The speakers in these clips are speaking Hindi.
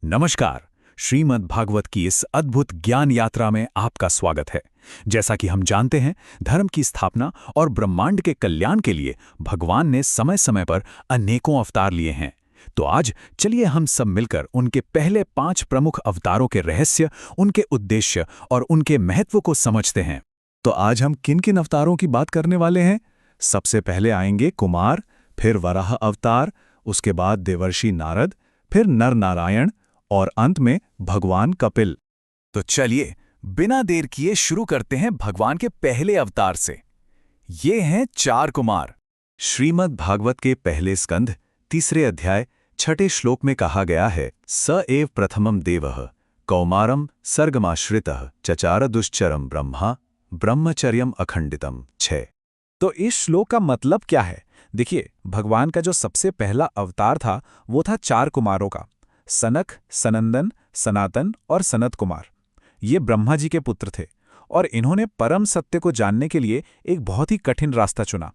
नमस्कार। श्रीमद् भागवत की इस अद्भुत ज्ञान यात्रा में आपका स्वागत है। जैसा कि हम जानते हैं, धर्म की स्थापना और ब्रह्मांड के कल्याण के लिए भगवान ने समय समय पर अनेकों अवतार लिए हैं। तो आज चलिए हम सब मिलकर उनके पहले 5 प्रमुख अवतारों के रहस्य, उनके उद्देश्य और उनके महत्व को समझते हैं। तो आज हम किन किन अवतारों की बात करने वाले हैं? सबसे पहले आएंगे कुमार, फिर वराह अवतार, उसके बाद देवर्षि नारद, फिर नर नारायण और अंत में भगवान कपिल। तो चलिए बिना देर किए शुरू करते हैं भगवान के पहले अवतार से। ये हैं 4 कुमार। श्रीमद् भागवत के पहले स्कंध 3 अध्याय 6 श्लोक में कहा गया है, स एव प्रथमम देवः कौमारम सर्गमाश्रितः चचार दुश्चरम ब्रह्मा ब्रह्मचर्यम अखंडितम 6। तो इस श्लोक का मतलब क्या है? देखिए, भगवान का जो सबसे पहला अवतार था वो था 4 कुमारों का, सनक, सनंदन, सनातन और सनत कुमार। ये ब्रह्मा जी के पुत्र थे और इन्होंने परम सत्य को जानने के लिए एक बहुत ही कठिन रास्ता चुना।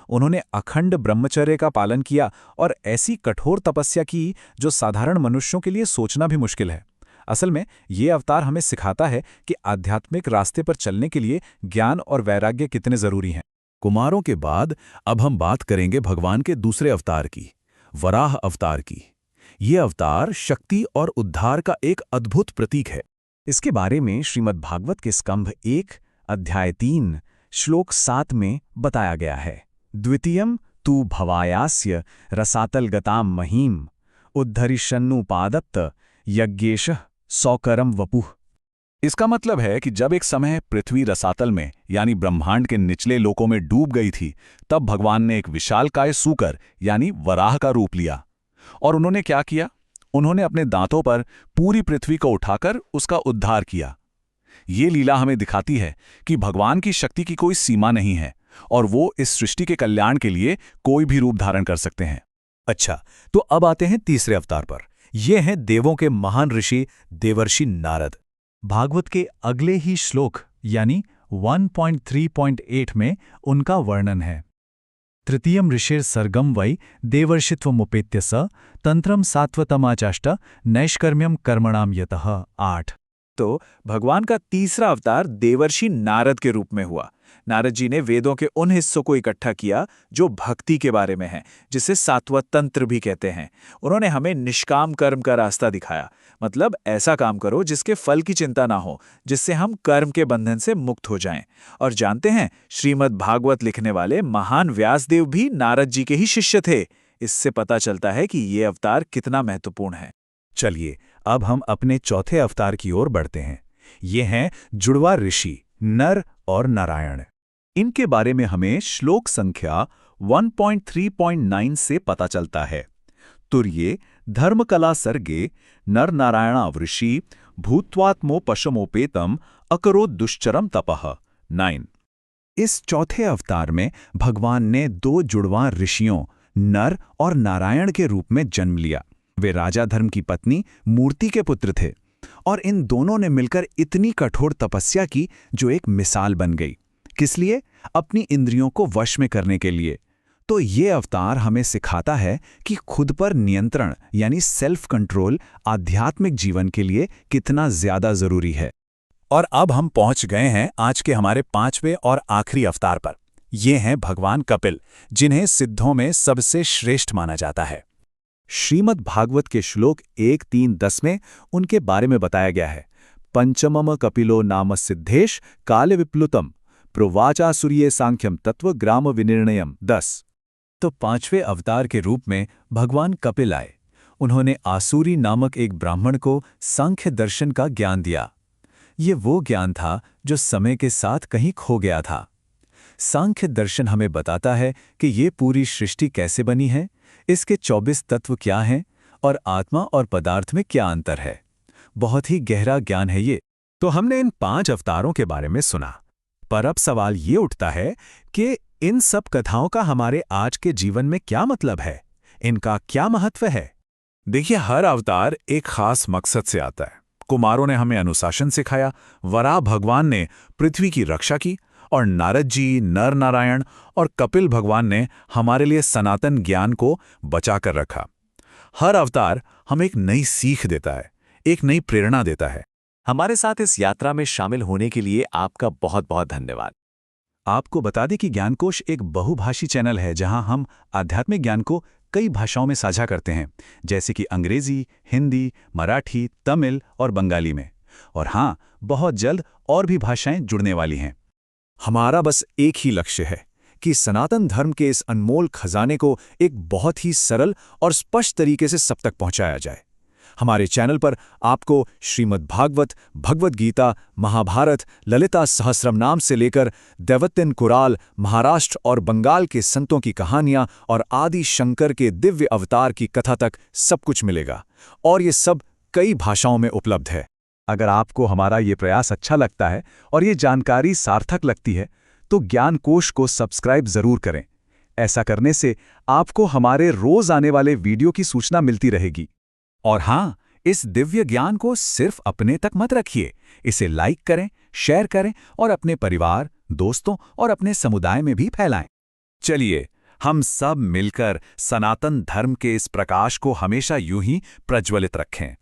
उन्होंने अखंड ब्रह्मचर्य का पालन किया और ऐसी कठोर तपस्या की जो साधारण मनुष्यों के लिए सोचना भी मुश्किल है। असल में ये अवतार हमें सिखाता है कि आध्यात्मिक रास्ते पर चलने के लिए ज्ञान और वैराग्य कितने जरूरी हैं। कुमारों के बाद अब हम बात करेंगे भगवान के दूसरे अवतार की, वराह अवतार की। ये अवतार शक्ति और उद्धार का एक अद्भुत प्रतीक है। इसके बारे में श्रीमद् भागवत के स्कंभ 1 अध्याय 3 श्लोक 7 में बताया गया है, द्वितीयम तु भवायास्य रसातलगताम महीम उद्धरिष्यन्नुपादत्त यज्ञेशः सौकरम वपुः। इसका मतलब है कि जब एक समय पृथ्वी रसातल में यानी ब्रह्मांड के निचले लोकों में डूब गई थी, तब भगवान ने एक विशालकाय सूकर यानी वराह का रूप लिया। और उन्होंने क्या किया? उन्होंने अपने दांतों पर पूरी पृथ्वी को उठाकर उसका उद्धार किया। ये लीला हमें दिखाती है कि भगवान की शक्ति की कोई सीमा नहीं है और वो इस सृष्टि के कल्याण के लिए कोई भी रूप धारण कर सकते हैं। अच्छा, तो अब आते हैं तीसरे अवतार पर। ये हैं देवों के महान ऋषि देवर्षि नारद। भागवत के अगले ही श्लोक यानी 1.3.8 में उनका वर्णन है, तृतीयम ऋषिर सर्गम वै देवर्षित्वमुपेत्य स तंत्रम सात्वतमाचाष्ट नैष्कर्म्यम कर्मणाम यतः 8। तो भगवान का तीसरा अवतार देवर्षि नारद के रूप में हुआ। नारद जी ने वेदों के उन हिस्सों को इकट्ठा किया जो भक्ति के बारे में है, जिसे सात्वत तंत्र भी कहते हैं। उन्होंने हमें निष्काम कर्म का रास्ता दिखाया, मतलब ऐसा काम करो जिसके फल की चिंता ना हो, जिससे हम कर्म के बंधन से मुक्त हो जाएं। और जानते हैं, श्रीमद् भागवत लिखने वाले महान व्यासदेव भी नारद जी के ही शिष्य थे। इससे पता चलता है कि ये अवतार कितना महत्वपूर्ण है। चलिए अब हम अपने चौथे अवतार की ओर बढ़ते हैं। ये हैं जुड़वा ऋषि नर और नारायण। इनके बारे में हमें श्लोक संख्या 1.3.9 से पता चलता है, तुर्ये धर्मकला सर्गे नर नारायणावृषि भूत्वात्मोपशमोपेतम अकरो दुश्चरम तपः 9। इस चौथे अवतार में भगवान ने 2 जुड़वां ऋषियों नर और नारायण के रूप में जन्म लिया। वे राजा धर्म की पत्नी मूर्ति के पुत्र थे और इन दोनों ने मिलकर इतनी कठोर तपस्या की जो एक मिसाल बन गई। किस लिए? अपनी इंद्रियों को वश में करने के लिए। तो ये अवतार हमें सिखाता है कि खुद पर नियंत्रण यानी सेल्फ कंट्रोल आध्यात्मिक जीवन के लिए कितना ज्यादा जरूरी है। और अब हम पहुंच गए हैं आज के हमारे 5वें और आखिरी अवतार पर। ये हैं भगवान कपिल, जिन्हें सिद्धों में सबसे श्रेष्ठ माना जाता है। श्रीमद् भागवत के श्लोक 1.3.10 में उनके बारे में बताया गया है, पंचमम कपिलो नाम सिद्धेश काल विप्लुतम प्रोवाचासुर्ये सांख्यम तत्व ग्राम विनिर्णयम 10। तो 5वें अवतार के रूप में भगवान कपिल आए। उन्होंने आसुरी नामक एक ब्राह्मण को सांख्य दर्शन का ज्ञान दिया। ये वो ज्ञान था जो समय के साथ कहीं खो गया था। सांख्य दर्शन हमें बताता है कि ये पूरी सृष्टि कैसे बनी है, इसके 24 तत्व क्या हैं और आत्मा और पदार्थ में क्या अंतर है। बहुत ही गहरा ज्ञान है ये। तो हमने इन 5 अवतारों के बारे में सुना, पर अब सवाल ये उठता है कि इन सब कथाओं का हमारे आज के जीवन में क्या मतलब है, इनका क्या महत्व है? देखिए, हर अवतार एक खास मकसद से आता है। कुमारों ने हमें अनुशासन सिखाया, वराह भगवान ने पृथ्वी की रक्षा की और नारद जी, नर नारायण और कपिल भगवान ने हमारे लिए सनातन ज्ञान को बचाकर रखा। हर अवतार हमें एक नई सीख देता है, एक नई प्रेरणा देता है। हमारे साथ इस यात्रा में शामिल होने के लिए आपका बहुत बहुत धन्यवाद। आपको बता दें कि ज्ञानकोश एक बहुभाषी चैनल है जहां हम आध्यात्मिक ज्ञान को कई भाषाओं में साझा करते हैं, जैसे कि अंग्रेजी, हिंदी, मराठी, तमिल और बंगाली में। और हाँ, बहुत जल्द और भी भाषाएं जुड़ने वाली हैं। हमारा बस एक ही लक्ष्य है कि सनातन धर्म के इस अनमोल खजाने को एक बहुत ही सरल और स्पष्ट तरीके से सब तक पहुंचाया जाए। हमारे चैनल पर आपको श्रीमद् भागवत, भगवद गीता, महाभारत, ललिता सहस्रनाम से लेकर दैवत्यन कुराल, महाराष्ट्र और बंगाल के संतों की कहानियां और आदि शंकर के दिव्य अवतार की कथा तक सब कुछ मिलेगा, और ये सब कई भाषाओं में उपलब्ध है। अगर आपको हमारा ये प्रयास अच्छा लगता है और ये जानकारी सार्थक लगती है, तो ज्ञानकोश को सब्सक्राइब जरूर करें। ऐसा करने से आपको हमारे रोज आने वाले वीडियो की सूचना मिलती रहेगी। और हाँ, इस दिव्य ज्ञान को सिर्फ अपने तक मत रखिए, इसे लाइक करें, शेयर करें और अपने परिवार, दोस्तों और अपने समुदाय में भी फैलाएं। चलिए, हम सब मिलकर सनातन धर्म के इस प्रकाश को हमेशा यूं ही प्रज्वलित रखें।